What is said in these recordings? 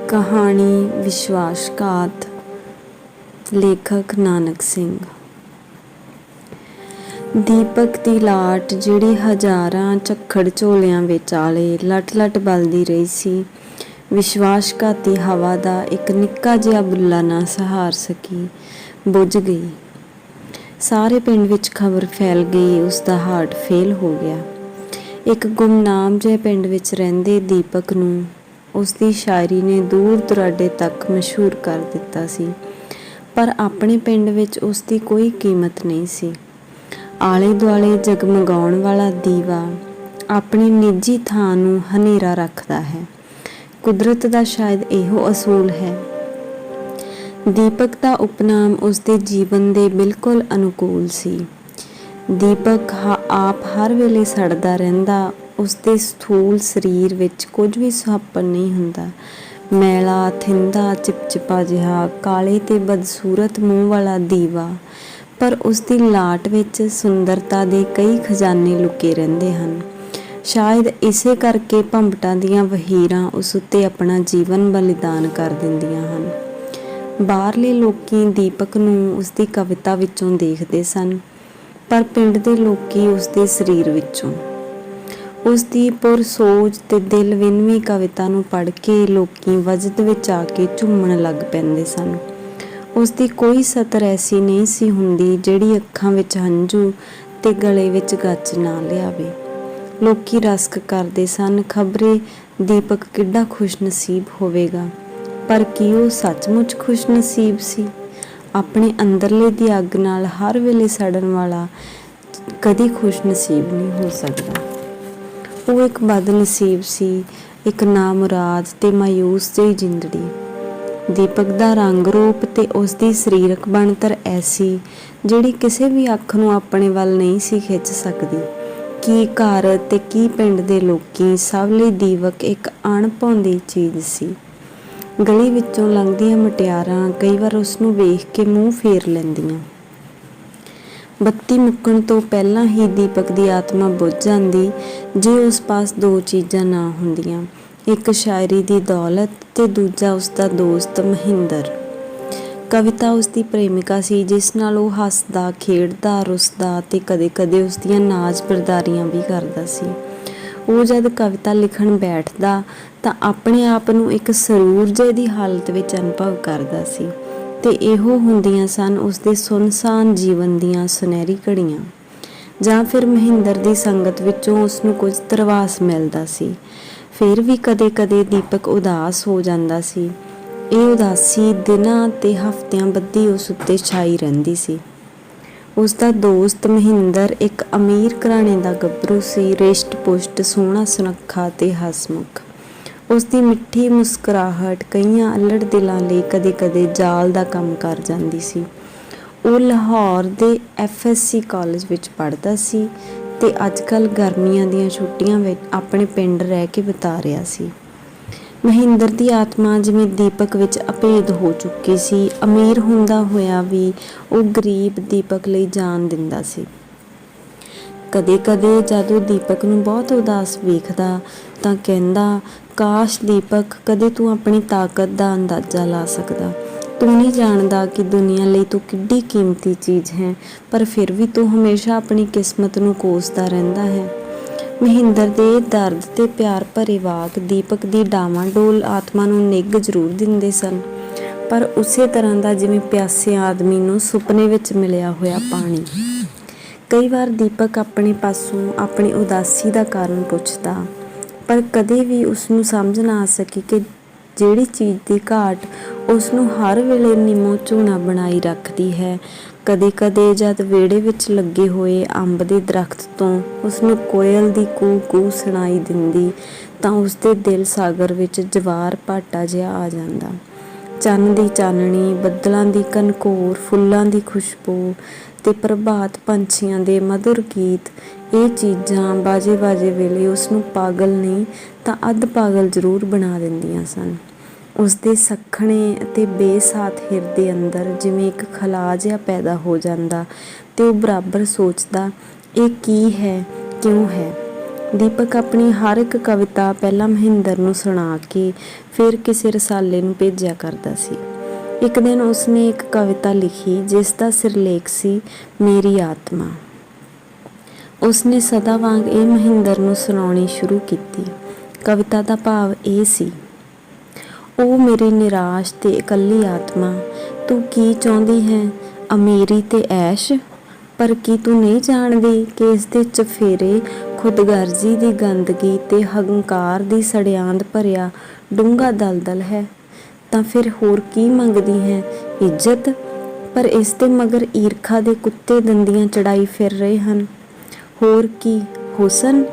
ਕਹਾਣੀ ਵਿਸ਼ਵਾਸਘਾਤ। ਲੇਖਕ ਨਾਨਕ ਸਿੰਘ। ਦੀਪਕ ਦੀ ਲਾਟ ਜਿਹੜੀ ਹਜ਼ਾਰਾਂ ਝੱਖੜ ਝੋਲਿਆਂ ਵਿਚਾਲੇ ਲਟ-ਲਟ ਬਲਦੀ ਰਹੀ ਸੀ, ਵਿਸ਼ਵਾਸਘਾਤੀ ਹਵਾ ਦਾ ਇੱਕ ਨਿੱਕਾ ਜਿਹਾ ਬੁੱਲਾ ਨਾ ਸਹਾਰ ਸਕੀ, ਬੁੱਝ ਗਈ। ਸਾਰੇ ਪਿੰਡ ਵਿੱਚ ਖਬਰ ਫੈਲ ਗਈ, ਉਸਦਾ ਹਾਰਟ ਫੇਲ ਹੋ ਗਿਆ। ਇੱਕ ਗੁੰਮਨਾਮ ਜਿਹੇ ਪਿੰਡ ਵਿੱਚ ਰਹਿੰਦੇ ਦੀਪਕ ਨੂੰ ਉਸਦੀ ਸ਼ਾਇਰੀ ਨੇ ਦੂਰ ਦੁਰਾਡੇ ਤੱਕ ਮਸ਼ਹੂਰ ਕਰ ਦਿੱਤਾ ਸੀ, ਪਰ ਆਪਣੇ ਪਿੰਡ ਵਿੱਚ ਉਸਦੀ ਕੋਈ ਕੀਮਤ ਨਹੀਂ ਸੀ। ਆਲੇ ਦੁਆਲੇ ਜਗਮਗਾਉਣ ਵਾਲਾ ਦੀਵਾ ਆਪਣੀ ਨਿੱਜੀ ਥਾਂ ਨੂੰ ਹਨੇਰਾ ਰੱਖਦਾ ਹੈ। ਕੁਦਰਤ ਦਾ ਸ਼ਾਇਦ ਇਹੋ ਅਸੂਲ ਹੈ। ਦੀਪਕ ਦਾ ਉਪਨਾਮ ਉਸਦੇ ਜੀਵਨ ਦੇ ਬਿਲਕੁਲ ਅਨੁਕੂਲ ਸੀ। ਦੀਪਕ ਆਪ ਹਰ ਵੇਲੇ ਸੜਦਾ ਰਹਿੰਦਾ। ਉਸਦੇ ਸਥੂਲ ਸਰੀਰ ਵਿੱਚ ਕੁਝ ਵੀ ਸੁਹੱਪਣ ਨਹੀਂ ਹੁੰਦਾ। ਮੈਲਾ, ਥਿੰਦਾ, ਚਿਪਚਿਪਾ ਜਿਹਾ, ਕਾਲੇ ਤੇ ਬਦਸੂਰਤ ਮੂੰਹ ਵਾਲਾ ਦੀਵਾ, ਪਰ ਉਸਦੀ ਲਾਟ ਵਿੱਚ ਸੁੰਦਰਤਾ ਦੇ ਕਈ ਖਜ਼ਾਨੇ ਲੁਕੇ ਰਹਿੰਦੇ ਹਨ। ਸ਼ਾਇਦ ਇਸੇ ਕਰਕੇ ਭੰਬਟਾਂ ਦੀਆਂ ਵਹੀਰਾਂ ਉਸ ਉੱਤੇ ਆਪਣਾ ਜੀਵਨ ਬਲੀਦਾਨ ਕਰ ਦਿੰਦੀਆਂ ਹਨ। ਬਾਹਰਲੇ ਲੋਕੀ ਦੀਪਕ ਨੂੰ ਉਸਦੀ ਕਵਿਤਾ ਵਿੱਚੋਂ ਦੇਖਦੇ ਸਨ, ਪਰ ਪਿੰਡ ਦੇ ਲੋਕੀ ਉਸਦੇ ਸਰੀਰ ਵਿੱਚੋਂ। ਉਸਦੀ ਪੁਰਸੋਚ ਤੇ ਦਿਲ ਵਿੰਨਵੀਂ ਕਵਿਤਾ ਨੂੰ ਪੜ੍ਹ ਕੇ ਲੋਕੀ ਵਜਦ ਵਿੱਚ ਆ ਕੇ ਝੂਮਣ ਲੱਗ ਪੈਂਦੇ ਸਨ। ਉਸਦੀ ਕੋਈ ਸਤਰ ਐਸੀ ਨਹੀਂ ਸੀ ਹੁੰਦੀ ਜਿਹੜੀ ਅੱਖਾਂ ਵਿੱਚ ਹੰਝੂ ਤੇ ਗਲੇ ਵਿੱਚ ਗੱਚ ਨਾ ਲਿਆਵੇ। ਲੋਕੀ ਰਸਕ ਕਰਦੇ ਸਨ, ਖਬਰੇ ਦੀਪਕ ਕਿੱਡਾ ਖੁਸ਼ਨਸੀਬ ਹੋਵੇਗਾ। ਪਰ ਕੀ ਉਹ ਸੱਚਮੁੱਚ ਖੁਸ਼ਨਸੀਬ ਸੀ? ਆਪਣੇ ਅੰਦਰਲੇ ਦੀ ਅੱਗ ਨਾਲ ਹਰ ਵੇਲੇ ਸੜਨ ਵਾਲਾ ਕਦੀ ਖੁਸ਼ਨਸੀਬ ਨਹੀਂ ਹੋ ਸਕਦਾ। ਉਹ ਇੱਕ ਬਦਨਸੀਬ ਸੀ, ਇੱਕ ਨਾਮੁਰਾਦ ਤੇ ਮਾਯੂਸ ਜਿਹੀ ਜ਼ਿੰਦੜੀ। ਦੀਪਕ ਦਾ ਰੰਗ ਰੂਪ ਤੇ ਉਸਦੀ ਸਰੀਰਕ ਬਣਤਰ ਐਸੀ ਜਿਹੜੀ ਕਿਸੇ ਵੀ ਅੱਖ ਨੂੰ ਆਪਣੇ ਵੱਲ ਨਹੀਂ ਸੀ ਖਿੱਚ ਸਕਦੀ। ਕੀ ਘਰ ਤੇ ਕੀ ਪਿੰਡ ਦੇ ਲੋਕੀ, ਸਭ ਲਈ ਦੀਪਕ ਇੱਕ ਅਣਭਾਉਂਦੀ ਚੀਜ਼ ਸੀ। ਗਲੀ ਵਿੱਚੋਂ ਲੰਘਦੀਆਂ ਮੁਟਿਆਰਾਂ ਕਈ ਵਾਰ ਉਸਨੂੰ ਵੇਖ ਕੇ ਮੂੰਹ ਫੇਰ ਲੈਂਦੀਆਂ। ਬੱਤੀ ਮੁੱਕਣ ਤੋਂ ਪਹਿਲਾਂ ਹੀ ਦੀਪਕ ਦੀ ਆਤਮਾ ਬੁੱਝ ਜਾਂਦੀ ਜੇ ਉਸ ਪਾਸ ਦੋ ਚੀਜ਼ਾਂ ਨਾ ਹੁੰਦੀਆਂ, ਇੱਕ ਸ਼ਾਇਰੀ ਦੀ ਦੌਲਤ ਤੇ ਦੂਜਾ ਉਸਦਾ ਦੋਸਤ ਮਹਿੰਦਰ। ਕਵਿਤਾ ਉਸਦੀ ਪ੍ਰੇਮਿਕਾ ਸੀ, ਜਿਸ ਨਾਲ ਉਹ ਹੱਸਦਾ, ਖੇਡਦਾ, ਰੁੱਸਦਾ ਤੇ ਕਦੇ-ਕਦੇ ਉਸਦੀਆਂ ਨਾਜ਼ ਬਰਦਾਰੀਆਂ ਵੀ ਕਰਦਾ ਸੀ। ਉਹ ਜਦ ਕਵਿਤਾ ਲਿਖਣ ਬੈਠਦਾ ਤਾਂ ਆਪਣੇ ਆਪ ਨੂੰ ਇੱਕ ਸਰੂਰ ਜਿਹੇ ਦੀ ਹਾਲਤ ਵਿੱਚ ਅਨੁਭਵ ਕਰਦਾ ਸੀ, ਤੇ ਇਹੋ ਹੁੰਦੀਆਂ ਸਨ ਉਸਦੇ ਸੁੰਨਸਾਨ ਜੀਵਨ ਦੀਆਂ ਸੁਨਹਿਰੀ ਘੜੀਆਂ। ਜਾਂ ਫਿਰ ਮਹਿੰਦਰ ਦੀ ਸੰਗਤ ਵਿੱਚੋਂ ਉਸਨੂੰ ਕੁਝ ਧਰਵਾਸ ਮਿਲਦਾ ਸੀ। ਫਿਰ ਵੀ ਕਦੇ-ਕਦੇ ਦੀਪਕ ਉਦਾਸ ਹੋ ਜਾਂਦਾ ਸੀ। ਇਹ ਉਦਾਸੀ ਦਿਨਾਂ ਤੇ ਹਫ਼ਤਿਆਂ ਬੱਧੀ ਉਸ ਉੱਤੇ ਛਾਈ ਰਹਿੰਦੀ ਸੀ। ਉਸਦਾ ਦੋਸਤ ਮਹਿੰਦਰ ਇੱਕ ਅਮੀਰ ਘਰਾਣੇ ਦਾ ਗੱਭਰੂ ਸੀ, ਰਿਸ਼ਟ-ਪੁਸ਼ਟ, ਸੋਹਣਾ ਸੁਨੱਖਾ ਤੇ ਹਸਮੁਖ। ਉਸਦੀ ਮਿੱਠੀ ਮੁਸਕਰਾਹਟ ਕਈਆਂ ਅੱਲੜ ਦਿਲਾਂ ਲਈ ਕਦੇ-ਕਦੇ ਜਾਲ ਦਾ ਕੰਮ ਕਰ ਜਾਂਦੀ ਸੀ। ਉਹ ਲਾਹੌਰ ਦੇ FSC ਕਾਲਜ ਵਿੱਚ ਪੜ੍ਹਦਾ ਸੀ ਤੇ ਅੱਜ-ਕੱਲ੍ਹ ਗਰਮੀਆਂ ਦੀਆਂ ਛੁੱਟੀਆਂ ਵਿੱਚ ਆਪਣੇ ਪਿੰਡ ਰਹਿ ਕੇ ਬਿਤਾ ਰਿਹਾ ਸੀ। ਮਹਿੰਦਰ ਦੀ ਆਤਮਾ ਜਿਵੇਂ ਦੀਪਕ ਵਿੱਚ ਅਭੇਦ ਹੋ ਚੁੱਕੀ ਸੀ। ਅਮੀਰ ਹੁੰਦਾ ਹੋਇਆ ਵੀ ਉਹ ਗਰੀਬ ਦੀਪਕ ਲਈ ਜਾਨ ਦਿੰਦਾ ਸੀ। ਕਦੇ-ਕਦੇ ਜਦ ਉਹ ਦੀਪਕ ਨੂੰ ਬਹੁਤ ਉਦਾਸ ਵੇਖਦਾ ਤਾਂ ਕਹਿੰਦਾ, ਕਾਸ਼ ਦੀਪਕ, ਕਦੇ ਤੂੰ ਆਪਣੀ ਤਾਕਤ ਦਾ ਅੰਦਾਜ਼ਾ ਲਾ ਸਕਦਾ। ਤੂੰ ਨਹੀਂ ਜਾਣਦਾ ਕਿ ਦੁਨੀਆ ਲਈ ਤੂੰ ਕਿੱਡੀ ਕੀਮਤੀ ਚੀਜ਼ ਹੈ, ਪਰ ਫਿਰ ਵੀ ਤੂੰ ਹਮੇਸ਼ਾ ਆਪਣੀ ਕਿਸਮਤ ਨੂੰ ਕੋਸਦਾ ਰਹਿੰਦਾ ਹੈ। ਮਹਿੰਦਰ ਦੇ ਦਰਦ ਤੇ ਪਿਆਰ ਭਰੇ ਵਾਕ ਦੀਪਕ ਦੀ ਡਾਵਾਂਡੋਲ ਆਤਮਾ ਨੂੰ ਨਿੱਘ ਜ਼ਰੂਰ ਦਿੰਦੇ ਸਨ, ਪਰ ਉਸੇ ਤਰ੍ਹਾਂ ਦਾ ਜਿਵੇਂ ਪਿਆਸੇ ਆਦਮੀ ਨੂੰ ਸੁਪਨੇ ਵਿੱਚ ਮਿਲਿਆ ਹੋਇਆ ਪਾਣੀ। ਕਈ ਵਾਰ ਦੀਪਕ ਆਪਣੇ ਪਾਸੋਂ ਆਪਣੀ ਉਦਾਸੀ ਦਾ ਕਾਰਨ ਪੁੱਛਦਾ, ਪਰ ਕਦੇ ਵੀ ਉਸਨੂੰ ਸਮਝ ਨਾ ਆ ਸਕੀ ਕਿ ਜਿਹੜੀ ਚੀਜ਼ ਦੀ ਘਾਟ ਉਸਨੂੰ ਹਰ ਵੇਲੇ ਨਿੰਮੋ ਝੂਣਾ ਬਣਾਈ ਰੱਖਦੀ ਹੈ। ਕਦੇ-ਕਦੇ ਜਦ ਵਿਹੜੇ ਵਿੱਚ ਲੱਗੇ ਹੋਏ ਅੰਬ ਦੇ ਦਰਖਤ ਤੋਂ ਉਸਨੂੰ ਕੋਇਲ ਦੀ ਕੂ-ਕੂ ਸੁਣਾਈ ਦਿੰਦੀ ਤਾਂ ਉਸਦੇ ਦਿਲ ਸਾਗਰ ਵਿੱਚ ਜਵਾਰ ਭਾਟਾ ਜਿਹਾ ਆ ਜਾਂਦਾ। ਚੰਨ ਦੀ ਚਾਨਣੀ, ਬੱਦਲਾਂ ਦੀ ਘਨਘੋਰ, ਫੁੱਲਾਂ ਦੀ ਖੁਸ਼ਬੂ ਤੇ ਪ੍ਰਭਾਤ ਪੰਛੀਆਂ ਦੇ ਮਧੁਰ ਗੀਤ, ਇਹ ਚੀਜ਼ਾਂ ਬਾਜੇ-ਬਾਜੇ ਵੇਲੇ ਉਸਨੂੰ ਪਾਗਲ ਨਹੀਂ ਤਾਂ ਅੱਧ ਪਾਗਲ ਜ਼ਰੂਰ ਬਣਾ ਦਿੰਦੀਆਂ ਸਨ। ਉਸਦੇ ਸੱਖਣੇ ਅਤੇ ਬੇਸਾਤ ਹਿਰਦੇ ਅੰਦਰ ਜਿਵੇਂ ਇੱਕ ਖਲਾਅ ਜਿਹਾ ਪੈਦਾ ਹੋ ਜਾਂਦਾ ਤੇ ਉਹ ਬਰਾਬਰ ਸੋਚਦਾ, ਇਹ ਕੀ ਹੈ, ਕਿਉਂ ਹੈ। ਦੀਪਕ ਆਪਣੀ ਹਰ ਇੱਕ ਕਵਿਤਾ ਪਹਿਲਾਂ ਮਹਿੰਦਰ ਨੂੰ ਸੁਣਾ ਕੇ ਫਿਰ ਕਿਸੇ ਰਸਾਲੇ ਨੂੰ ਭੇਜਿਆ ਕਰਦਾ ਸੀ। ਇੱਕ ਦਿਨ ਉਸਨੇ ਇੱਕ ਕਵਿਤਾ ਲਿਖੀ ਜਿਸ ਦਾ ਸਿਰਲੇਖ ਸੀ ਮੇਰੀ ਆਤਮਾ। ਉਸਨੇ ਸਦਾ ਵਾਂਗ ਇਹ ਮਹਿੰਦਰ ਨੂੰ ਸੁਣਾਉਣੀ ਸ਼ੁਰੂ ਕੀਤੀ। ਕਵਿਤਾ ਦਾ ਭਾਵ ਇਹ ਸੀ, ਉਹ ਮੇਰੀ ਨਿਰਾਸ਼ ਤੇ ਇਕੱਲੀ ਆਤਮਾ, ਤੂੰ ਕੀ ਚਾਹੁੰਦੀ ਹੈ, ਅਮੀਰੀ ਤੇ ਐਸ਼? ਪਰ ਕੀ ਤੂੰ ਨਹੀਂ ਜਾਣਦੀ ਕਿ ਇਸ ਦੇ ਚਫੇਰੇ ਖੁਦਗਰਜ਼ੀ ਦੀ ਗੰਦਗੀ ਤੇ ਹੰਕਾਰ ਦੀ ਸੜਿਆੰਦ ਭਰਿਆ ਡੂੰਘਾ ਦਲਦਲ ਹੈ? ਤਾਂ ਫਿਰ ਹੋਰ ਕੀ ਮੰਗਦੀ ਹੈ? ਇੱਜ਼ਤ? ਪਰ ਇਸ ਦੇ ਮਗਰ ਈਰਖਾ ਦੇ ਕੁੱਤੇ ਦੰਦੀਆਂ ਚੜਾਈ ਫਿਰ ਰਹੇ ਹਨ। ਹੋਰ ਕੀ ਹੁਸਨ?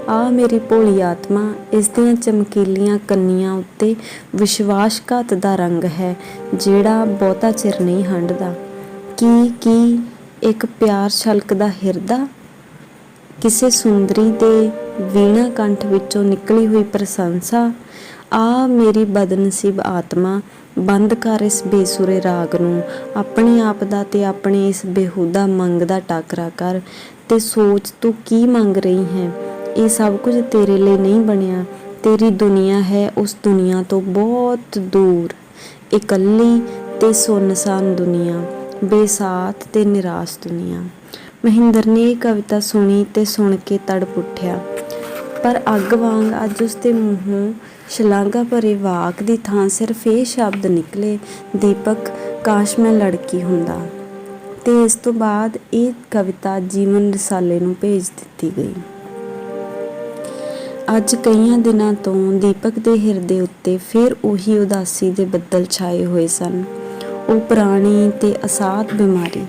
ਆ ਮੇਰੀ ਭੋਲੀ ਆਤਮਾ, ਇਸ ਦੀਆਂ ਚਮਕੀਲੀਆਂ ਕੰਨੀਆਂ ਉੱਤੇ ਵਿਸ਼ਵਾਸਘਾਤ ਦਾ ਰੰਗ ਹੈ ਜਿਹੜਾ ਬਹੁਤਾ ਚਿਰ ਨਹੀਂ ਹੰਢਦਾ। ਕੀ ਇੱਕ ਪਿਆਰ ਛਲਕਦਾ ਹਿਰਦਾ? ਕਿਸੇ ਸੁੰਦਰੀ ਦੇ ਵੀਣਾ ਕੰਠ ਵਿੱਚੋਂ ਨਿਕਲੀ ਹੋਈ ਪ੍ਰਸ਼ੰਸਾ? ਆ ਮੇਰੀ ਬਦਨਸੀਬ ਆਤਮਾ, ਬੰਦ ਕਰ ਇਸ ਬੇਸੁਰੇ ਰਾਗ ਨੂੰ, ਆਪਣੇ ਆਪ ਦਾ ਤੇ ਆਪਣੇ ਇਸ ਬੇਹੂਦਾ ਮੰਗ ਦਾ ਟਾਕਰਾ ਕਰ ਤੇ ਸੋਚ ਤੂੰ ਕੀ ਮੰਗ ਰਹੀ ਹੈ। ਇਹ ਸਭ ਕੁਝ ਤੇਰੇ ਲਈ ਨਹੀਂ ਬਣਿਆ। ਤੇਰੀ ਦੁਨੀਆ ਹੈ ਉਸ ਦੁਨੀਆ ਤੋਂ ਬਹੁਤ ਦੂਰ, ਇਕੱਲੀ ਤੇ ਸੁੰਨਸਾਨ ਦੁਨੀਆ, ਬੇਸਾਥ ਤੇ ਨਿਰਾਸ਼ ਦੁਨੀਆ। ਮਹਿੰਦਰ ਨੇ ਇਹ ਕਵਿਤਾ ਸੁਣੀ ਤੇ ਸੁਣ ਕੇ ਤੜਪ ਉੱਠਿਆ। ਪਰ ਅੱਗ ਵਾਂਗ ਅੱਜ ਉਸਦੇ ਮੂੰਹੋਂ ਸ਼ਲਾਘਾ ਭਰੇ ਵਾਕ ਦੀ ਥਾਂ ਸਿਰਫ ਇਹ ਸ਼ਬਦ ਨਿਕਲੇ, ਦੀਪਕ, ਕਾਸ਼ ਮੈਂ ਲੜਕੀ ਹੁੰਦਾ। ਤੇ ਇਸ ਤੋਂ ਬਾਅਦ ਇਹ ਕਵਿਤਾ ਜੀਵਨ ਰਸਾਲੇ ਨੂੰ ਭੇਜ ਦਿੱਤੀ ਗਈ। ਅੱਜ ਕਈਆਂ ਦਿਨਾਂ ਤੋਂ ਦੀਪਕ ਦੇ ਹਿਰਦੇ ਉੱਤੇ ਫਿਰ ਉਹੀ ਉਦਾਸੀ ਦੇ ਬੱਦਲ ਛਾਏ ਹੋਏ ਸਨ। ਉਹ ਪੁਰਾਣੀ ਤੇ ਅਸਾਧ ਬਿਮਾਰੀ।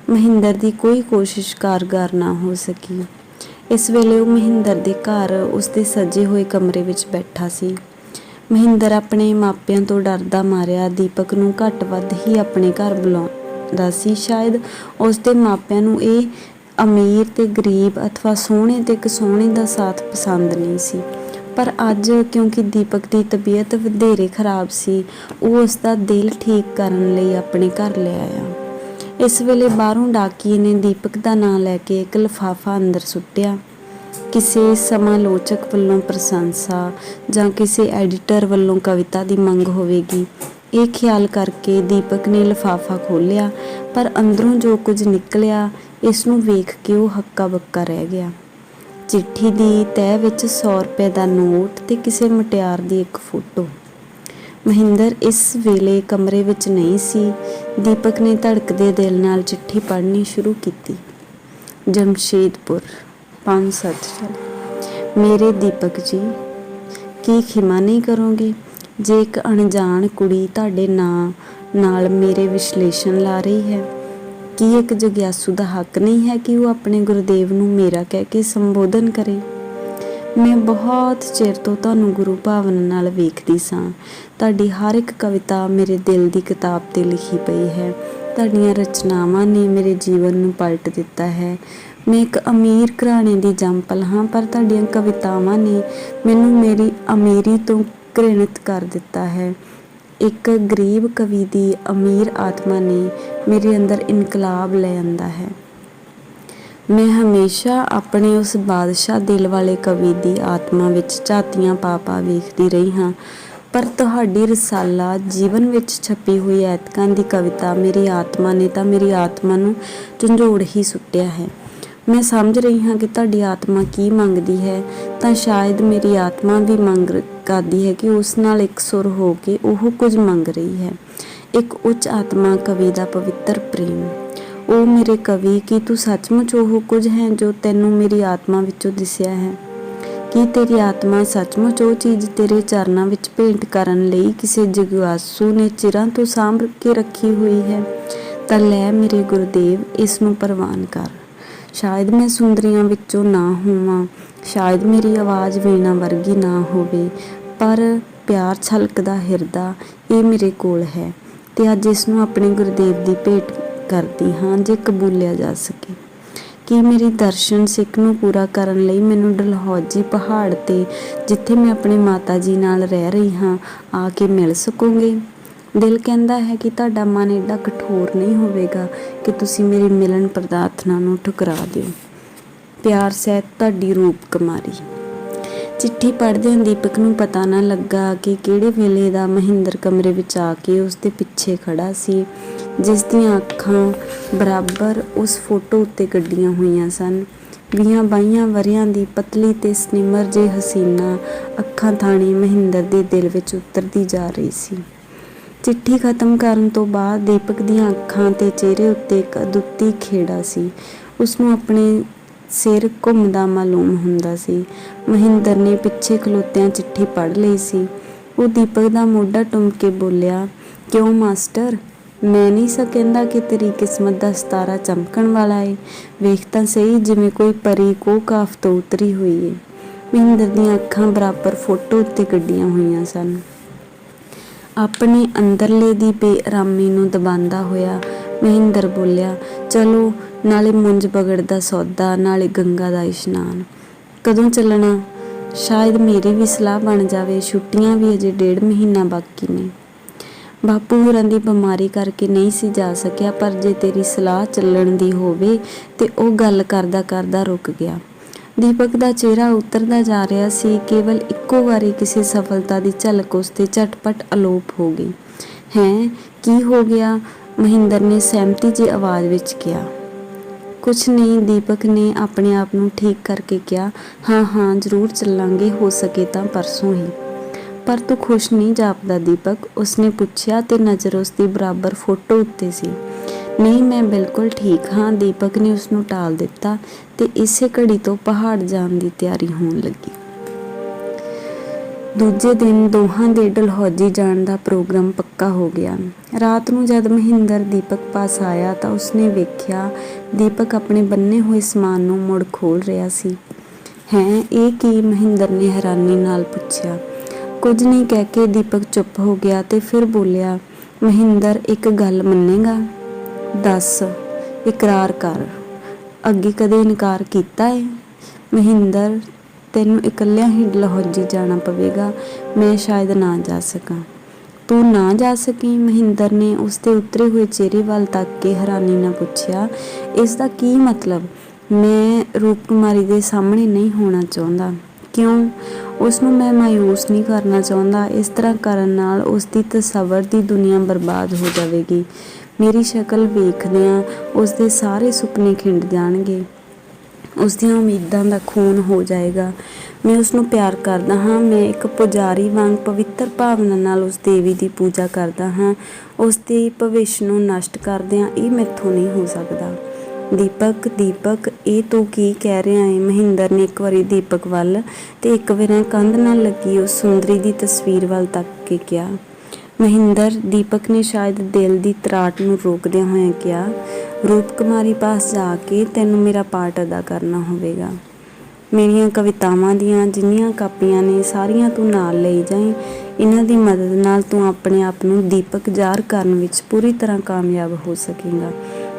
ਮਹਿੰਦਰ ਦੀ ਕੋਈ ਕੋਸ਼ਿਸ਼ ਕਾਰਗਰ ਨਾ ਹੋ ਸਕੀ। ਇਸ ਵੇਲੇ ਉਹ ਮਹਿੰਦਰ ਦੇ ਘਰ ਉਸਦੇ ਸਜੇ ਹੋਏ ਕਮਰੇ ਵਿੱਚ ਬੈਠਾ ਸੀ। ਮਹਿੰਦਰ ਆਪਣੇ ਮਾਪਿਆਂ ਤੋਂ ਡਰਦਾ ਮਾਰਿਆ ਦੀਪਕ ਨੂੰ ਘੱਟ ਵੱਧ ਹੀ ਆਪਣੇ ਘਰ ਬੁਲਾਉਂਦਾ ਸੀ। ਸ਼ਾਇਦ ਉਸਦੇ ਮਾਪਿਆਂ ਨੂੰ ਇਹ ਅਮੀਰ ਤੇ ਗਰੀਬ ਅਥਵਾ ਸੋਹਣੇ ਤੇ ਕਸੋਹਣੇ ਦਾ ਸਾਥ ਪਸੰਦ ਨਹੀਂ ਸੀ। ਪਰ ਅੱਜ ਕਿਉਂਕਿ ਦੀਪਕ ਦੀ ਤਬੀਅਤ ਵਧੇਰੇ ਖਰਾਬ ਸੀ, ਉਹ ਉਸਦਾ ਦਿਲ ਠੀਕ ਕਰਨ ਲਈ ਆਪਣੇ ਘਰ ਲੈ ਆਇਆ। ਇਸ ਵੇਲੇ ਬਾਹਰੋਂ ਡਾਕੀਏ ਨੇ ਦੀਪਕ ਦਾ ਨਾਂ ਲੈ ਕੇ ਇੱਕ ਲਿਫਾਫਾ ਅੰਦਰ ਸੁੱਟਿਆ। ਕਿਸੇ ਸਮਾਲੋਚਕ ਵੱਲੋਂ ਪ੍ਰਸ਼ੰਸਾ ਜਾਂ ਕਿਸੇ ਐਡੀਟਰ ਵੱਲੋਂ ਕਵਿਤਾ ਦੀ ਮੰਗ ਹੋਵੇਗੀ, ਇਹ ਖਿਆਲ ਕਰਕੇ ਦੀਪਕ ਨੇ ਲਿਫਾਫਾ ਖੋਲ੍ਹਿਆ। ਪਰ ਅੰਦਰੋਂ ਜੋ ਕੁਝ ਨਿਕਲਿਆ, ਇਸ ਨੂੰ ਵੇਖ ਕੇ ਉਹ ਹੱਕਾ ਬੱਕਾ ਰਹਿ ਗਿਆ। ਚਿੱਠੀ ਦੀ ਤਹਿ ਵਿੱਚ 100 ਰੁਪਏ ਦਾ ਨੋਟ ਤੇ ਕਿਸੇ ਮੁਟਿਆਰ ਦੀ ਇੱਕ ਫੋਟੋ। ਮਹਿੰਦਰ ਇਸ ਵੇਲੇ ਕਮਰੇ ਵਿੱਚ ਨਹੀਂ ਸੀ। ਦੀਪਕ ਨੇ ਧੜਕਦੇ ਦਿਲ ਨਾਲ ਚਿੱਠੀ ਪੜ੍ਹਨੀ ਸ਼ੁਰੂ ਕੀਤੀ। ਜਮਸ਼ੇਦਪੁਰ 5-7 ਸਾਲ। ਮੇਰੇ ਦੀਪਕ ਜੀ, ਕੀ ਖਿਮਾ ਨਹੀਂ ਕਰੋਗੇ ਜੇ ਇੱਕ ਅਣਜਾਣ ਕੁੜੀ ਤੁਹਾਡੇ ਨਾਂ ਨਾਲ ਮੇਰੇ ਵਿਸ਼ਲੇਸ਼ਣ ਲਾ ਰਹੀ ਹੈ? ਕੀ ਇੱਕ ਜਗਿਆਸੂ ਦਾ ਹੱਕ ਨਹੀਂ ਹੈ ਕਿ ਉਹ ਆਪਣੇ ਗੁਰਦੇਵ ਨੂੰ ਮੇਰਾ ਕਹਿ ਕੇ ਸੰਬੋਧਨ ਕਰੇ? ਮੈਂ ਬਹੁਤ ਚਿਰ ਤੋਂ ਤੁਹਾਨੂੰ ਗੁਰੂ ਭਾਵਨਾ ਨਾਲ ਵੇਖਦੀ ਸਾਂ। ਤੁਹਾਡੀ ਹਰ ਇੱਕ ਕਵਿਤਾ ਮੇਰੇ ਦਿਲ ਦੀ ਕਿਤਾਬ 'ਤੇ ਲਿਖੀ ਪਈ ਹੈ। ਤੁਹਾਡੀਆਂ ਰਚਨਾਵਾਂ ਨੇ ਮੇਰੇ ਜੀਵਨ ਨੂੰ ਪਲਟ ਦਿੱਤਾ ਹੈ। ਮੈਂ ਇੱਕ ਅਮੀਰ ਘਰਾਣੇ ਦੀ ਜੰਮਪਲ ਹਾਂ, ਪਰ ਤੁਹਾਡੀਆਂ ਕਵਿਤਾਵਾਂ ਨੇ ਮੈਨੂੰ ਮੇਰੀ ਅਮੀਰੀ ਤੋਂ ਘ੍ਰਿਣਿਤ ਕਰ ਦਿੱਤਾ ਹੈ। ਇੱਕ ਗਰੀਬ ਕਵੀ ਦੀ ਅਮੀਰ ਆਤਮਾ ਨੇ ਮੇਰੇ ਅੰਦਰ ਇਨਕਲਾਬ ਲੈ ਆਂਦਾ ਹੈ। ਮੈਂ ਹਮੇਸ਼ਾ ਆਪਣੇ ਉਸ ਬਾਦਸ਼ਾਹ ਦਿਲ ਵਾਲੇ ਕਵੀ ਦੀ ਆਤਮਾ ਵਿੱਚ ਝਾਤੀਆਂ ਪਾ ਵੇਖਦੀ ਰਹੀ ਹਾਂ, ਪਰ ਤੁਹਾਡੀ ਰਸਾਲਾ ਜੀਵਨ ਵਿੱਚ ਛਪੀ ਹੋਈ ਐਤਕਾਂ ਦੀ ਕਵਿਤਾ ਮੇਰੀ ਆਤਮਾ ਨੇ ਤਾਂ ਮੇਰੀ ਆਤਮਾ ਨੂੰ ਝੰਜੋੜ ਹੀ ਸੁੱਟਿਆ ਹੈ। ਮੈਂ ਸਮਝ ਰਹੀ ਹਾਂ ਕਿ ਤੁਹਾਡੀ ਆਤਮਾ ਕੀ ਮੰਗਦੀ ਹੈ, ਤਾਂ ਸ਼ਾਇਦ ਮੇਰੀ ਆਤਮਾ ਵੀ ਮੰਗ ਕਰਦੀ ਹੈ ਕਿ ਉਸ ਨਾਲ ਇਕਸੁਰ ਹੋ ਕੇ ਉਹ ਕੁਝ ਮੰਗ ਰਹੀ ਹੈ। ਇੱਕ ਉੱਚ ਆਤਮਾ ਕਵੀ ਦਾ ਪਵਿੱਤਰ ਪ੍ਰੇਮ। ਉਹ ਮੇਰੇ ਕਵੀ, ਕੀ ਤੂੰ ਸੱਚਮੁੱਚ ਉਹ ਕੁਝ ਹੈ ਜੋ ਤੈਨੂੰ ਮੇਰੀ ਆਤਮਾ ਵਿੱਚੋਂ ਦਿਸਿਆ ਹੈ? ਕੀ ਤੇਰੀ ਆਤਮਾ ਸੱਚਮੁੱਚ ਉਹ ਚੀਜ਼ ਤੇਰੇ ਚਰਨਾਂ ਵਿੱਚ ਭੇਂਟ ਕਰਨ ਲਈ ਕਿਸੇ ਜਗਿਆਸੂ ਨੇ ਚਿਰਾਂ ਤੋਂ ਸਾਂਭ ਕੇ ਰੱਖੀ ਹੋਈ ਹੈ? ਤਾਂ ਲੈ ਮੇਰੇ ਗੁਰਦੇਵ, ਇਸ ਨੂੰ ਪ੍ਰਵਾਨ ਕਰ। ਸ਼ਾਇਦ ਮੈਂ ਸੁੰਦਰੀਆਂ ਵਿੱਚੋਂ ਨਾ ਹੋਵਾਂ, ਸ਼ਾਇਦ ਮੇਰੀ ਆਵਾਜ਼ ਵੀਣਾ ਵਰਗੀ ਨਾ ਹੋਵੇ, ਪਰ ਪਿਆਰ ਛਲਕਦਾ ਹਿਰਦਾ ਇਹ ਮੇਰੇ ਕੋਲ ਹੈ ਤੇ ਅੱਜ ਇਸ ਨੂੰ ਆਪਣੇ ਗੁਰਦੇਵ ਦੀ ਭੇਟ ਕਰਦੀ ਹਾਂ, ਜੇ ਕਬੂਲਿਆ ਜਾ ਸਕੇ। ਕੀ ਮੇਰੀ ਦਰਸ਼ਨ ਸਿੱਖ ਨੂੰ ਪੂਰਾ ਕਰਨ ਲਈ ਮੈਨੂੰ ਡਲਹੌਜੀ ਪਹਾੜ ਤੇ, ਜਿੱਥੇ ਮੈਂ ਆਪਣੀ ਮਾਤਾ ਜੀ ਨਾਲ ਰਹਿ ਰਹੀ ਹਾਂ, ਆ ਕੇ ਮਿਲ ਸਕੋਗੇ? ਦਿਲ ਕਹਿੰਦਾ ਹੈ ਕਿ ਤੁਹਾਡਾ ਮਨ ਏਡਾ ਕਠੋਰ ਨਹੀਂ ਹੋਵੇਗਾ ਕਿ ਤੁਸੀਂ ਮੇਰੀ ਮਿਲਣ ਪ੍ਰਾਰਥਨਾ ਨੂੰ ਠੁਕਰਾ ਦਿਓ। ਪਿਆਰ ਸਹਿਤ ਤੁਹਾਡੀ ਰੂਪ ਕੁਮਾਰੀ। ਚਿੱਠੀ ਪੜ੍ਹਦਿਆਂ ਦੀਪਕ ਨੂੰ ਪਤਾ ਨਾ ਲੱਗਾ ਕਿ ਕਿਹੜੇ ਵੇਲੇ ਦਾ ਮਹਿੰਦਰ ਕਮਰੇ ਵਿੱਚ ਆ ਕੇ ਉਸਦੇ ਪਿੱਛੇ ਖੜਾ ਸੀ, ਜਿਸ ਦੀਆਂ ਅੱਖਾਂ ਬਰਾਬਰ ਉਸ ਫੋਟੋ ਉੱਤੇ ਗੱਡੀਆਂ ਹੋਈਆਂ ਸਨ। 20-22 ਵਰ੍ਹਿਆਂ ਦੀ ਪਤਲੀ ਤੇ ਸਨਿਮਰ ਜਿਹੀ ਹਸੀਨਾ ਅੱਖਾਂ ਥਾਣੀ ਮਹਿੰਦਰ ਦੇ ਦਿਲ ਵਿੱਚ ਉਤਰਦੀ ਜਾ ਰਹੀ ਸੀ। ਚਿੱਠੀ ਖਤਮ ਕਰਨ ਤੋਂ ਬਾਅਦ ਦੀਪਕ ਦੀਆਂ ਅੱਖਾਂ ਤੇ ਚਿਹਰੇ ਉੱਤੇ ਇੱਕ ਅਦੁੱਤੀ ਖੇੜਾ ਸੀ। ਉਸਨੂੰ ਆਪਣੇ ਸਿਰ ਘੁੰਮਦਾ ਮਾਲੂਮ ਹੁੰਦਾ ਸੀ। ਮਹਿੰਦਰ ਨੇ ਪਿੱਛੇ ਖਲੋਤਿਆਂ ਚਿੱਠੀ ਪੜ੍ਹ ਲਈ ਸੀ। ਉਹ ਦੀਪਕ ਦਾ ਮੋਢਾ ਟੁੰਮ ਕੇ ਬੋਲਿਆ, ਕਿਉਂ ਮਾਸਟਰ, ਮੈਂ ਨਹੀਂ ਸਾਂ ਕਹਿੰਦਾ ਕਿ ਤੇਰੀ ਕਿਸਮਤ ਦਾ ਸਿਤਾਰਾ ਚਮਕਣ ਵਾਲਾ ਏ। ਵੇਖ ਤਾਂ ਸਹੀ, ਜਿਵੇਂ ਕੋਈ ਪਰੀ ਕੋਹ ਕਾਫ ਤੋਂ ਉਤਰੀ ਹੋਈ ਏ। ਮਹਿੰਦਰ ਦੀਆਂ ਅੱਖਾਂ ਬਰਾਬਰ ਫੋਟੋ ਉੱਤੇ ਗੱਡੀਆਂ ਹੋਈਆਂ ਸਨ। ਆਪਣੇ ਅੰਦਰਲੇ ਦੀ ਬੇਅਰਾਮੀ ਨੂੰ ਦਬਾਉਂਦਾ ਹੋਇਆ ਮਹਿੰਦਰ ਬੋਲਿਆ, ਚਲੋ, ਨਾਲੇ ਮੁੰਜ ਬਗੜ ਦਾ ਸੌਦਾ, ਨਾਲੇ ਗੰਗਾ ਦਾ ਇਸ਼ਨਾਨ। ਕਦੋਂ ਚੱਲਣਾ? ਸ਼ਾਇਦ ਮੇਰੀ ਵੀ ਸਲਾਹ ਬਣ ਜਾਵੇ। ਛੁੱਟੀਆਂ ਵੀ ਅਜੇ 1.5 ਮਹੀਨਾ ਬਾਕੀ ਨੇ। ਬਾਪੂ ਹੋਰਾਂ ਦੀ ਬਿਮਾਰੀ ਕਰਕੇ ਨਹੀਂ ਸੀ ਜਾ ਸਕਿਆ, ਪਰ ਜੇ ਤੇਰੀ ਸਲਾਹ ਚੱਲਣ ਦੀ ਹੋਵੇ ਤੇ ਉਹ ਗੱਲ ਕਰਦਾ ਕਰਦਾ ਰੁਕ ਗਿਆ। ਦੀਪਕ ਦਾ ਚਿਹਰਾ ਉਤਰਦਾ ਜਾ ਰਿਹਾ ਸੀ। ਕੇਵਲ ਇੱਕੋ ਵਾਰੀ ਕਿਸੇ ਸਫਲਤਾ ਦੀ ਝਲਕ ਉਸਦੇ ਝਟਪਟ ਅਲੋਪ ਹੋ ਗਈ। ਹੈਂ, ਕੀ ਹੋ ਗਿਆ? ਮਹਿੰਦਰ ਨੇ ਸਹਿਮਤੀ ਜਿਹੀ ਆਵਾਜ਼ ਵਿੱਚ ਕਿਹਾ। ਕੁਛ ਨਹੀਂ, ਦੀਪਕ ਨੇ ਆਪਣੇ ਆਪ ਨੂੰ ਠੀਕ ਕਰਕੇ ਕਿਹਾ। ਹਾਂ ਜ਼ਰੂਰ ਚੱਲਾਂਗੇ, ਹੋ ਸਕੇ ਤਾਂ ਪਰਸੋਂ ਹੀ। ਪਰ ਤੂੰ ਖੁਸ਼ ਨਹੀਂ ਜਾਪਦਾ ਦੀਪਕ, ਉਸਨੇ ਪੁੱਛਿਆ ਤੇ ਨਜ਼ਰ ਉਸਦੀ ਬਰਾਬਰ ਫੋਟੋ ਉੱਤੇ ਸੀ। ਨਹੀਂ, ਮੈਂ ਬਿਲਕੁਲ ਠੀਕ ਹਾਂ, ਦੀਪਕ ਨੇ ਉਸਨੂੰ ਟਾਲ ਦਿੱਤਾ ਤੇ ਇਸੇ ਘੜੀ ਤੋਂ ਪਹਾੜ ਜਾਣ ਦੀ ਤਿਆਰੀ ਹੋਣ ਲੱਗੀ। ਦੂਜੇ ਦਿਨ ਦੋਹਾਂ ਦੇ ਡਲਹੌਜ਼ੀ ਜਾਣ ਦਾ ਪ੍ਰੋਗਰਾਮ ਪੱਕਾ ਹੋ ਗਿਆ। ਰਾਤ ਨੂੰ ਜਦ ਮਹਿੰਦਰ ਦੀਪਕ ਪਾਸ ਆਇਆ ਤਾਂ ਉਸਨੇ ਵੇਖਿਆ ਦੀਪਕ ਆਪਣੇ ਬੰਨੇ ਹੋਏ ਸਮਾਨ ਨੂੰ ਮੁੜ ਖੋਲ੍ਹ ਰਿਹਾ ਸੀ। ਹੈਂ, ਇਹ ਕੀ? ਮਹਿੰਦਰ ਨੇ ਹੈਰਾਨੀ ਨਾਲ ਪੁੱਛਿਆ। ਕੁਝ ਨਹੀਂ ਕਹਿ ਕੇ ਦੀਪਕ ਚੁੱਪ ਹੋ ਗਿਆ ਤੇ ਫਿਰ ਬੋਲਿਆ, ਮਹਿੰਦਰ, ਇੱਕ ਗੱਲ ਮੰਨੇਗਾ? ਦੱਸ, ਇਕਰਾਰ ਕਰ। ਅੱਗੇ ਕਦੇ ਇਨਕਾਰ ਕੀਤਾ ਏ? ਮਹਿੰਦਰ, ਤੈਨੂੰ ਇਕੱਲਿਆਂ ਹੀ ਡਲਹੌਜ਼ੀ ਜਾਣਾ ਪਵੇਗਾ। ਮੈਂ ਸ਼ਾਇਦ ਨਾ ਜਾ ਸਕਾਂ। ਤੂੰ ਨਾ ਜਾ ਸਕੀ? ਮਹਿੰਦਰ ਨੇ ਉਸਦੇ ਉਤਰੇ ਹੋਏ ਚਿਹਰੇ ਵੱਲ ਤੱਕ ਕੇ ਹੈਰਾਨੀ ਨਾਲ ਪੁੱਛਿਆ। ਇਸ ਦਾ ਕੀ ਮਤਲਬ? ਮੈਂ ਰੂਪਕੁਮਾਰੀ ਦੇ ਸਾਹਮਣੇ ਨਹੀਂ ਹੋਣਾ ਚਾਹੁੰਦਾ। ਕਿਉਂ? ਉਸਨੂੰ ਮੈਂ ਮਾਯੂਸ ਨਹੀਂ ਕਰਨਾ ਚਾਹੁੰਦਾ। ਇਸ ਤਰ੍ਹਾਂ ਕਰਨ ਨਾਲ ਉਸਦੀ ਤਸੱਵਰ ਦੀ ਦੁਨੀਆ ਬਰਬਾਦ ਹੋ ਜਾਵੇਗੀ। ਮੇਰੀ ਸ਼ਕਲ ਵੇਖਦਿਆਂ ਉਸਦੇ ਸਾਰੇ ਸੁਪਨੇ ਖਿੰਡ ਜਾਣਗੇ। ਉਸਦੀਆਂ ਉਮੀਦਾਂ ਦਾ ਖੂਨ ਹੋ ਜਾਏਗਾ। ਮੈਂ ਉਸਨੂੰ ਪਿਆਰ ਕਰਦਾ ਹਾਂ। ਮੈਂ ਇੱਕ ਪੁਜਾਰੀ ਵਾਂਗ ਪਵਿੱਤਰ ਭਾਵਨਾ ਨਾਲ ਉਸ ਦੇਵੀ ਦੀ ਪੂਜਾ ਕਰਦਾ ਹਾਂ। ਉਸ ਦੇ ਭਵਿੱਖ ਨੂੰ ਨਸ਼ਟ ਕਰਦਿਆਂ ਇਹ ਮੈਥੋਂ ਨਹੀਂ ਹੋ ਸਕਦਾ। ਦੀਪਕ, ਇਹ ਤੂੰ ਕੀ ਕਹਿ ਰਿਹਾ ਏ? ਮਹਿੰਦਰ ਨੇ ਇੱਕ ਵਾਰੀ ਦੀਪਕ ਵੱਲ ਤੇ ਇੱਕ ਵਾਰ ਕੰਧ ਨਾਲ ਲੱਗੀ ਉਸ ਸੁੰਦਰੀ ਦੀ ਤਸਵੀਰ ਵੱਲ ਤੱਕ ਕੇ ਕਿਹਾ। ਮਹਿੰਦਰ, ਦੀਪਕ ਨੇ ਸ਼ਾਇਦ ਦਿਲ ਦੀ ਤਰਾਟ ਨੂੰ ਰੋਕਦਿਆਂ ਹੋਇਆਂ ਕਿਹਾ, ਰੂਪਕੁਮਾਰੀ ਪਾਸ ਜਾ ਕੇ ਤੈਨੂੰ ਮੇਰਾ ਪਾਰਟ ਅਦਾ ਕਰਨਾ ਹੋਵੇਗਾ। ਮੇਰੀਆਂ ਕਵਿਤਾਵਾਂ ਦੀਆਂ ਜਿੰਨੀਆਂ ਕਾਪੀਆਂ ਨੇ ਸਾਰੀਆਂ ਤੂੰ ਨਾਲ ਲਈ ਜਾਈਂ। ਇਹਨਾਂ ਦੀ ਮਦਦ ਨਾਲ ਤੂੰ ਆਪਣੇ ਆਪ ਨੂੰ ਦੀਪਕ ਜ਼ਾਹਰ ਕਰਨ ਵਿੱਚ ਪੂਰੀ ਤਰ੍ਹਾਂ ਕਾਮਯਾਬ ਹੋ ਸਕੇਗਾ।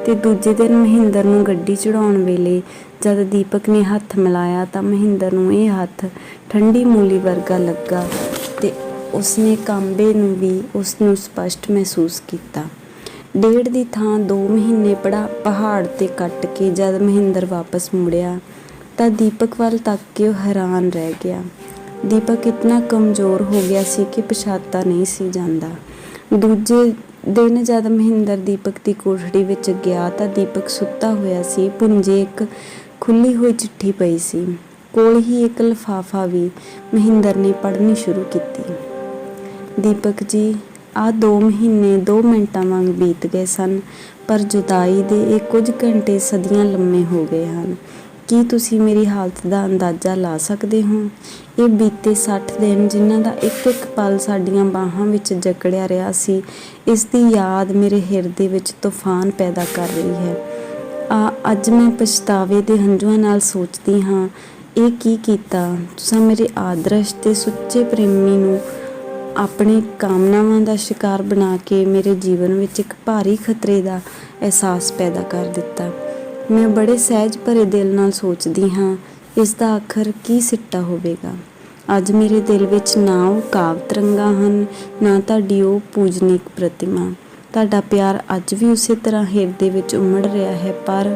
ਤੇ ਦੂਜੇ ਦਿਨ ਮਹਿੰਦਰ ਨੂੰ ਗੱਡੀ ਚੜ੍ਹਾਉਣ ਵੇਲੇ ਜਦ ਦੀਪਕ ਨੇ ਹੱਥ ਮਿਲਾਇਆ ਤਾਂ ਮਹਿੰਦਰ ਨੂੰ ਇਹ ਹੱਥ ਠੰਡੀ ਮੂਲੀ ਵਰਗਾ ਲੱਗਾ ਤੇ ਉਸਨੇ ਕਾਂਬੇ ਨੂੰ ਵੀ ਉਸਨੂੰ ਸਪਸ਼ਟ ਮਹਿਸੂਸ ਕੀਤਾ। 1.5 ਦੀ ਥਾਂ 2 ਮਹੀਨੇ ਪਹਾੜ ਤੇ ਕੱਟ ਕੇ ਜਦ ਮਹਿੰਦਰ ਵਾਪਸ ਮੁੜਿਆ ਤਾਂ ਦੀਪਕ ਵੱਲ ਤੱਕ ਕੇ ਉਹ ਹੈਰਾਨ ਰਹਿ ਗਿਆ। ਦੀਪਕ ਇਤਨਾ ਕਮਜ਼ੋਰ ਹੋ ਗਿਆ ਸੀ ਕਿ ਪਛਾਤਾ ਨਹੀਂ ਸੀ ਜਾਂਦਾ। ਦੂਜੇ ਦਿਨ ਜਦ ਮਹਿੰਦਰ ਦੀਪਕ ਦੀ ਕੋਠੜੀ ਵਿੱਚ ਗਿਆ ਤਾਂ ਦੀਪਕ ਸੁੱਤਾ ਹੋਇਆ ਸੀ। ਭੁੰਜੇ ਇੱਕ ਖੁੱਲ੍ਹੀ ਹੋਈ ਚਿੱਠੀ ਪਈ ਸੀ, ਕੋਲ ਹੀ ਇੱਕ ਲਿਫਾਫਾ ਵੀ। ਮਹਿੰਦਰ ਨੇ ਪੜ੍ਹਨੀ ਸ਼ੁਰੂ ਕੀਤੀ। ਦੀਪਕ ਜੀ, ਆਹ 2 ਮਹੀਨੇ 2 ਮਿੰਟਾਂ ਵਾਂਗ ਬੀਤ ਗਏ ਸਨ, ਪਰ ਜੁਦਾਈ ਦੇ ਇਹ ਕੁਝ ਘੰਟੇ ਸਦੀਆਂ ਲੰਮੇ ਹੋ ਗਏ ਹਨ। ਕੀ ਤੁਸੀਂ ਮੇਰੀ ਹਾਲਤ ਦਾ ਅੰਦਾਜ਼ਾ ਲਾ ਸਕਦੇ ਹੋ? ਇਹ ਬੀਤੇ 60 ਦਿਨ ਜਿਨ੍ਹਾਂ ਦਾ ਇੱਕ ਇੱਕ ਪਲ ਸਾਡੀਆਂ ਬਾਹਾਂ ਵਿੱਚ ਜਕੜਿਆ ਰਿਹਾ ਸੀ, ਇਸ ਦੀ ਯਾਦ ਮੇਰੇ ਹਿਰਦੇ ਵਿੱਚ ਤੂਫਾਨ ਪੈਦਾ ਕਰ ਰਹੀ ਹੈ। ਅੱਜ ਮੈਂ ਪਛਤਾਵੇ ਦੇ ਹੰਝੂਆਂ ਨਾਲ ਸੋਚਦੀ ਹਾਂ, ਇਹ ਕੀ ਕੀਤਾ? ਤੁਸੀਂ ਮੇਰੇ ਆਦਰਸ਼ ਤੇ ਸੁੱਚੇ ਪ੍ਰੇਮੀ ਨੂੰ ਆਪਣੇ ਕਾਮਨਾਵਾਂ ਦਾ ਸ਼ਿਕਾਰ ਬਣਾ ਕੇ ਮੇਰੇ ਜੀਵਨ ਵਿੱਚ ਇੱਕ ਭਾਰੀ ਖਤਰੇ ਦਾ ਅਹਿਸਾਸ ਪੈਦਾ ਕਰ ਦਿੱਤਾ। ਮੈਂ ਬੜੇ ਸਹਿਜ ਭਰੇ ਦਿਲ ਨਾਲ ਸੋਚਦੀ ਹਾਂ, ਇਸ ਦਾ ਆਖਰ ਕੀ ਸਿੱਟਾ ਹੋਵੇਗਾ। ਅੱਜ ਮੇਰੇ ਦਿਲ ਵਿੱਚ ਨਾ ਉਹ ਕਾਵਿ ਤਰੰਗਾਂ ਹਨ, ਨਾ ਤੁਹਾਡੀ ਉਹ ਪੂਜਨੀਕ ਪ੍ਰਤਿਮਾ। ਤੁਹਾਡਾ ਪਿਆਰ ਅੱਜ ਵੀ ਉਸੇ ਤਰ੍ਹਾਂ ਹਿਰਦੇ ਵਿੱਚ ਉਮੜ ਰਿਹਾ ਹੈ, ਪਰ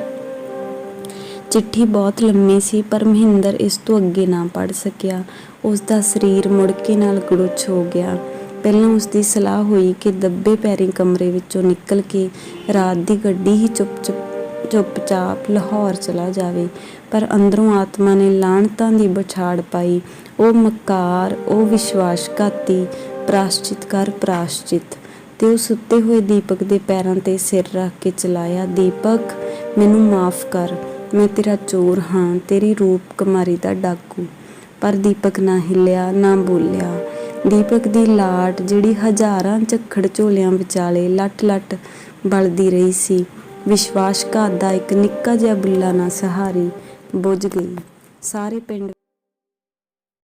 ਚਿੱਠੀ ਬਹੁਤ ਲੰਮੀ ਸੀ ਪਰ ਮਹਿੰਦਰ ਇਸ ਤੋਂ ਅੱਗੇ ਨਾ ਪੜ੍ਹ ਸਕਿਆ। ਉਸ ਦਾ ਸਰੀਰ ਮੁੜਕੇ ਨਾਲ ਗੜੁੱਚ ਹੋ ਗਿਆ। ਪਹਿਲਾਂ ਉਸ ਦੀ ਸਲਾਹ ਹੋਈ ਕਿ ਦੱਬੇ ਪੈਰੀਂ ਕਮਰੇ ਵਿੱਚੋਂ ਨਿਕਲ ਕੇ ਰਾਤ ਦੀ ਗੱਡੀ ਹੀ ਚੁੱਪਚਾਪ ਲਾਹੌਰ ਚਲਾ ਜਾਵੇ, ਪਰ ਅੰਦਰੋਂ ਆਤਮਾ ਨੇ ਲਾਹਣਤਾਂ ਦੀ ਬਛਾੜ ਪਾਈ। ਉਹ ਮਕਾਰ, ਉਹ ਵਿਸ਼ਵਾਸਘਾਤੀ, ਪ੍ਰਾਸ਼ਚਿਤ ਕਰ ਪ੍ਰਾਸ਼ਚਿਤ। ਤੇ ਉਹ ਸੁੱਤੇ ਹੋਏ ਦੀਪਕ ਦੇ ਪੈਰਾਂ 'ਤੇ ਸਿਰ ਰੱਖ ਕੇ ਚਲਾਇਆ, ਦੀਪਕ ਮੈਨੂੰ ਮਾਫ਼ ਕਰ, ਮੈਂ ਤੇਰਾ ਚੋਰ ਹਾਂ, ਤੇਰੀ ਰੂਪ ਕੁਮਾਰੀ ਦਾ ਡਾਕੂ। ਪਰ ਦੀਪਕ ਨਾ ਹਿੱਲਿਆ, ਨਾ ਬੋਲਿਆ। ਦੀਪਕ ਦੀ ਲਾਟ ਜਿਹੜੀ ਹਜ਼ਾਰਾਂ ਝੱਖੜ ਝੋਲਿਆਂ ਵਿਚਾਲੇ ਲੱਟ-ਲੱਟ ਬਲਦੀ ਰਹੀ ਸੀ, ਵਿਸ਼ਵਾਸਘਾਤ ਦਾ ਇੱਕ ਨਿੱਕਾ ਜਿਹਾ ਬੁੱਲ੍ਹਾ ਨਾ ਸਹਾਰੀ ਬੁਝ ਗਈ। ਸਾਰੇ ਪਿੰਡ